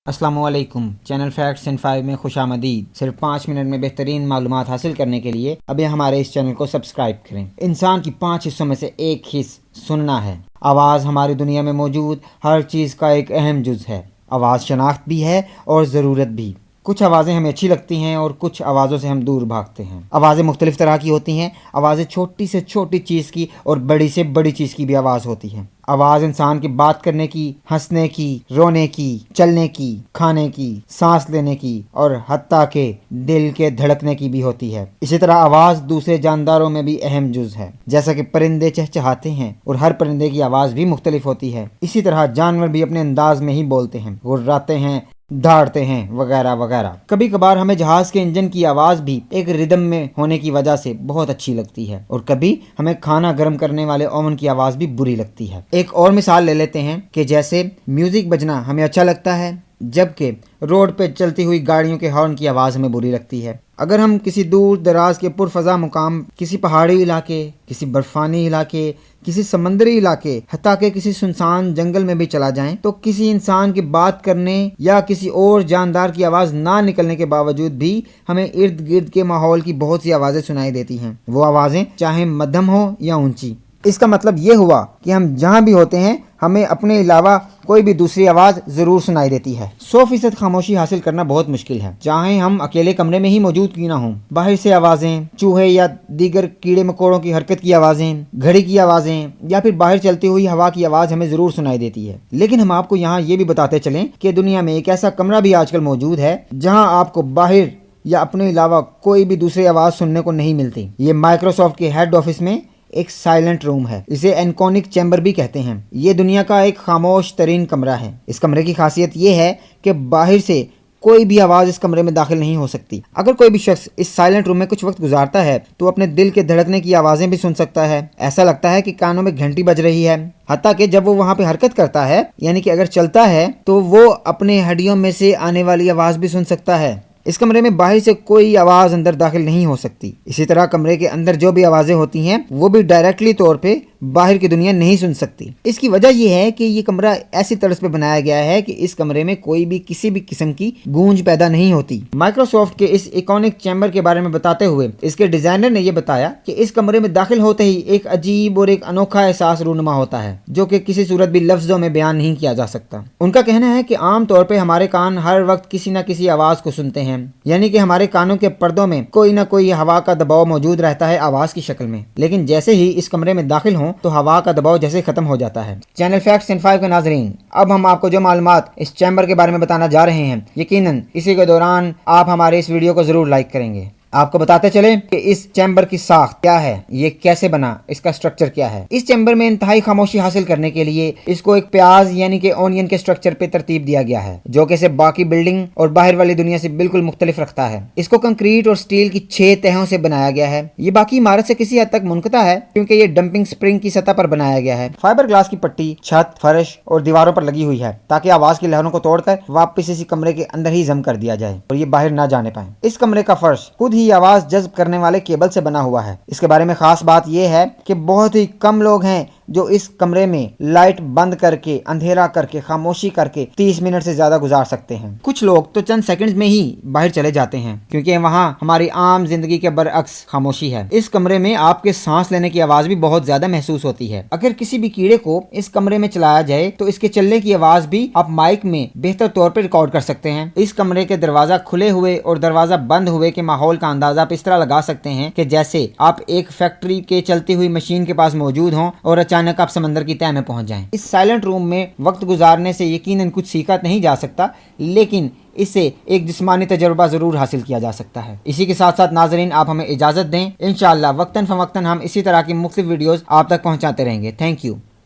السلام علیکم، channel facts in 5 میں خوش آمدید۔ صرف 5 منٹ میں بہترین معلومات حاصل کرنے کے لیے ابھی ہمارے اس چینل کو سبسکرائب کریں۔ انسان کی 5 حصوں میں سے ایک حص سننا ہے۔ آواز ہماری دنیا میں موجود ہر چیز کا ایک اہم جز ہے۔ آواز شناخت بھی ہے اور ضرورت بھی۔ کچھ آوازیں ہمیں اچھی لگتی ہیں اور کچھ آوازوں سے ہم دور بھاگتے ہیں۔ آوازیں مختلف طرح کی ہوتی ہیں۔ آوازیں چھوٹی سے چھوٹی چیز کی اور بڑی سے بڑی چیز کی بھی آواز ہوتی ہے۔ آواز انسان کی بات کرنے کی، ہنسنے کی، رونے کی، چلنے کی، کھانے کی، سانس لینے کی اور حتیٰ کہ دل کے دھڑکنے کی بھی ہوتی ہے۔ اسی طرح آواز دوسرے جانداروں میں بھی اہم جز ہے، جیسا کہ پرندے چہچہاتے ہیں اور ہر پرندے کی آواز بھی مختلف ہوتی ہے۔ اسی طرح جانور بھی اپنے انداز میں ہی بولتے ہیں، گرراتے ہیں، دھاڑتے ہیں، وغیرہ وغیرہ۔ کبھی کبھار ہمیں جہاز کے انجن کی آواز بھی ایک ردم میں ہونے کی وجہ سے بہت اچھی لگتی ہے، اور کبھی ہمیں کھانا گرم کرنے والے اوون کی آواز بھی بری لگتی ہے۔ ایک اور مثال لے لیتے ہیں کہ جیسے میوزک بجنا ہمیں اچھا لگتا ہے، جبکہ روڈ پہ چلتی ہوئی گاڑیوں کے ہارن کی آواز ہمیں بری لگتی ہے۔ اگر ہم کسی دور دراز کے پرفضا مقام، کسی پہاڑی علاقے، کسی برفانی علاقے، کسی سمندری علاقے، حتیٰ کہ کسی سنسان جنگل میں بھی چلا جائیں، تو کسی انسان کی بات کرنے یا کسی اور جاندار کی آواز نہ نکلنے کے باوجود بھی ہمیں ارد گرد کے ماحول کی بہت سی آوازیں سنائی دیتی ہیں، وہ آوازیں چاہے مدھم ہو یا اونچی۔ اس کا مطلب یہ ہوا کہ ہم جہاں بھی ہوتے ہیں ہمیں اپنے علاوہ کوئی بھی دوسری آواز ضرور سنائی دیتی ہے۔ 100% خاموشی حاصل کرنا بہت مشکل ہے، چاہے ہم اکیلے کمرے میں ہی موجود کیوں نہ ہوں۔ باہر سے آوازیں، چوہے یا دیگر کیڑے مکوڑوں کی حرکت کی آوازیں، گھڑی کی آوازیں یا پھر باہر چلتی ہوئی ہوا کی آواز ہمیں ضرور سنائی دیتی ہے۔ لیکن ہم آپ کو یہاں یہ بھی بتاتے چلیں کہ دنیا میں ایک ایسا کمرہ بھی آج کل موجود ہے جہاں آپ کو باہر یا اپنے علاوہ کوئی بھی دوسری آواز سننے کو نہیں ملتی۔ یہ مائکروسافٹ کے ہیڈ آفس میں ایک سائلنٹ روم ہے، اسے اینکونک چیمبر بھی کہتے ہیں۔ یہ دنیا کا ایک خاموش ترین کمرہ ہے۔ اس کمرے کی خاصیت یہ ہے کہ باہر سے کوئی بھی آواز اس کمرے میں داخل نہیں ہو سکتی۔ اگر کوئی بھی شخص اس سائلنٹ روم میں کچھ وقت گزارتا ہے تو اپنے دل کے دھڑکنے کی آوازیں بھی سن سکتا ہے۔ ایسا لگتا ہے کہ کانوں میں گھنٹی بج رہی ہے، حتیٰ کہ جب وہ وہاں پہ حرکت کرتا ہے، یعنی کہ اگر چلتا ہے تو وہ اپنے ہڈیوں میں سے آنے والی آواز بھی سن سکتا ہے۔ اس کمرے میں باہر سے کوئی آواز اندر داخل نہیں ہو سکتی۔ اسی طرح کمرے کے اندر جو بھی آوازیں ہوتی ہیں وہ بھی ڈائریکٹلی طور پہ باہر کی دنیا نہیں سن سکتی۔ اس کی وجہ یہ ہے کہ یہ کمرہ ایسی طرز پہ بنایا گیا ہے کہ اس کمرے میں کوئی بھی کسی بھی قسم کی گونج پیدا نہیں ہوتی۔ مائکروسافٹ کے اس ایکونک چیمبر کے بارے میں بتاتے ہوئے اس کے ڈیزائنر نے یہ بتایا کہ اس کمرے میں داخل ہوتے ہی ایک عجیب اور ایک انوکھا احساس رونما ہوتا ہے، جو کہ کسی صورت بھی لفظوں میں بیان نہیں کیا جا سکتا۔ ان کا کہنا ہے کہ عام طور پہ ہمارے کان ہر وقت کسی نہ کسی آواز کو سنتے ہیں، یعنی کہ ہمارے کانوں کے پردوں میں کوئی نہ کوئی ہوا کا دباؤ موجود رہتا ہے آواز کی شکل میں، لیکن جیسے ہی اس کمرے میں داخل ہوں تو ہوا کا دباؤ جیسے ختم ہو جاتا ہے۔ چینل فیکٹس ان 5 کے ناظرین، اب ہم آپ کو جو معلومات اس چیمبر کے بارے میں بتانا جا رہے ہیں، یقیناً اسی کے دوران آپ ہمارے اس ویڈیو کو ضرور لائک کریں گے۔ آپ کو بتاتے چلیں کہ اس چیمبر کی ساخت کیا ہے، یہ کیسے بنا، اس کا سٹرکچر کیا ہے۔ اس چیمبر میں انتہائی خاموشی حاصل کرنے کے لیے اس کو ایک پیاز یعنی کہ اونین کے سٹرکچر پہ ترتیب دیا گیا ہے، جو کہ اسے باقی بلڈنگ اور باہر والی دنیا سے بالکل مختلف رکھتا ہے۔ اس کو کنکریٹ اور سٹیل کی 6 تہوں سے بنایا گیا ہے۔ یہ باقی عمارت سے کسی حد تک منقطع ہے کیونکہ یہ ڈمپنگ سپرنگ کی سطح پر بنایا گیا ہے۔ فائبر گلاس کی پٹی چھت، فرش اور دیواروں پر لگی ہوئی ہے تاکہ آواز کی لہروں کو توڑ کر واپس اسی کمرے کے اندر ہی ضم کر دیا جائے اور یہ باہر نہ جانے پائیں۔ اس کمرے کا فرش خود ہی آواز جذب کرنے والے کیبل سے بنا ہوا ہے۔ اس کے بارے میں خاص بات یہ ہے کہ بہت ہی کم لوگ ہیں جو اس کمرے میں لائٹ بند کر کے، اندھیرا کر کے، خاموشی کر کے 30 منٹ سے زیادہ گزار سکتے ہیں۔ کچھ لوگ تو چند سیکنڈز میں ہی باہر چلے جاتے ہیں کیونکہ وہاں ہماری عام زندگی کے برعکس خاموشی ہے۔ اس کمرے میں آپ کے سانس لینے کی آواز بھی بہت زیادہ محسوس ہوتی ہے۔ اگر کسی بھی کیڑے کو اس کمرے میں چلایا جائے تو اس کے چلنے کی آواز بھی آپ مائک میں بہتر طور پر ریکارڈ کر سکتے ہیں۔ اس کمرے کے دروازہ کھلے ہوئے اور دروازہ بند ہوئے کے ماحول کا اندازہ آپ اس طرح لگا سکتے ہیں کہ جیسے آپ ایک فیکٹری کے چلتی ہوئی مشین کے پاس موجود ہوں اور اچانک آپ سمندر کی تہہ میں پہنچ جائیں۔ اس سائلنٹ روم میں وقت گزارنے سے یقیناً کچھ سیکھا نہیں جا سکتا، لیکن اس سے ایک جسمانی تجربہ ضرور حاصل کیا جا سکتا ہے۔ اسی کے ساتھ ساتھ ناظرین، آپ ہمیں اجازت دیں، انشاءاللہ وقتاً فوقتاً ہم اسی طرح کی مختلف ویڈیوز آپ تک پہنچاتے رہیں گے۔ Thank you.